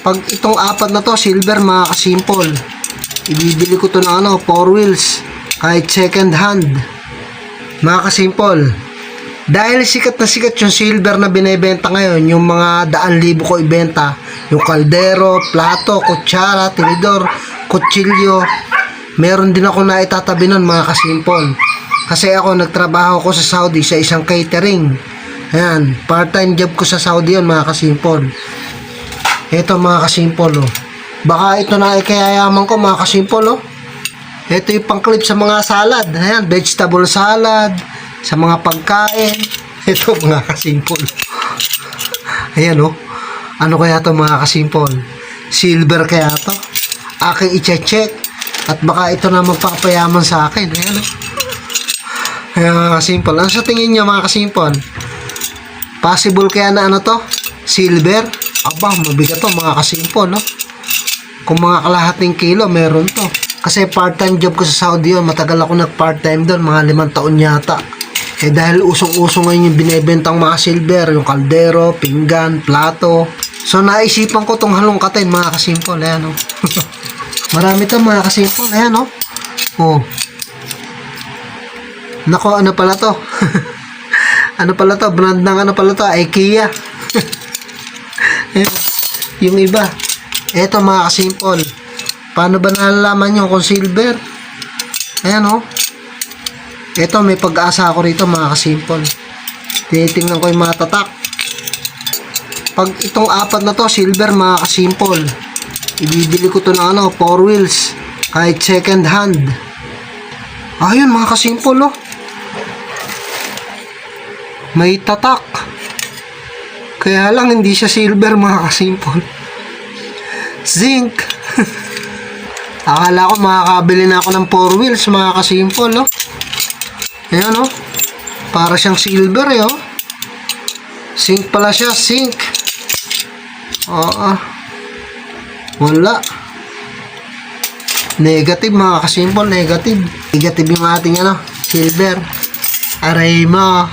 Pag itong apat na to, silver mga kasimple, ibibili ko to ng 4 wheels, kahit second hand. Mga kasimple, dahil sikat na sikat yung silver na binibenta ngayon, yung mga daan libo ko ibenta, yung kaldero, plato, kutsara, tinidor, kutsilyo, meron din ako na itatabi nun mga kasimple. Kasi ako nagtrabaho ko sa Saudi sa isang catering. Ayan, part-time job ko sa Saudi yun mga kasimple. Ito mga kasimple, oh. Baka ito na ikayayaman ko mga kasimple, oh. Ito yung pang-clip sa mga salad. Ayan, vegetable salad, sa mga pagkain. Ito mga kasimple. Ayan, oh. Ano kaya to mga kasimple? Silver kaya to? Aking i-check. At baka ito na magpapayaman sa akin. Ayan, oh. Ayan mga kasimple. Ano sa tingin nyo mga kasimple? Possible kaya na ano to? Silver? Aba, mabigat to mga kasimple, no? Kung mga kalahating kilo, meron to. Kasi part-time job ko sa Saudi yun. Matagal ako nag-part-time doon, mga 5 taon yata. Eh dahil usong-usong ngayon yung binibentang mga silver, yung kaldero, pinggan, plato. So naisipan ko tong halongkatin mga kasimple. Ayan, no? Marami to mga kasimple. Ayan, no? Oh. Nako, ano pala to? Ano pala to? Brand ng ano pala to? IKEA. Yung iba. Eto mga kasimple. Paano ba nalalaman nyo kung silver? Ayan, oh. Eto, may pag-asa ako rito mga kasimple. Tinitingnan ko yung mga tatak. Pag itong apat na to, silver mga kasimple, ibibili ko to ng 4 wheels, kahit second hand. Ayun mga kasimple, oh. May tatak. Kaya lang hindi siya silver mga kasimple. Zinc. Akala ko makakabili na ako ng 4 wheels mga kasimple, no? Ayan, no? Para siyang silver, eh, oh. Zinc pala siya, zinc. Oo. Wala. Negative mga kasimple, negative. Negative yung ating ano, silver. Aray mo.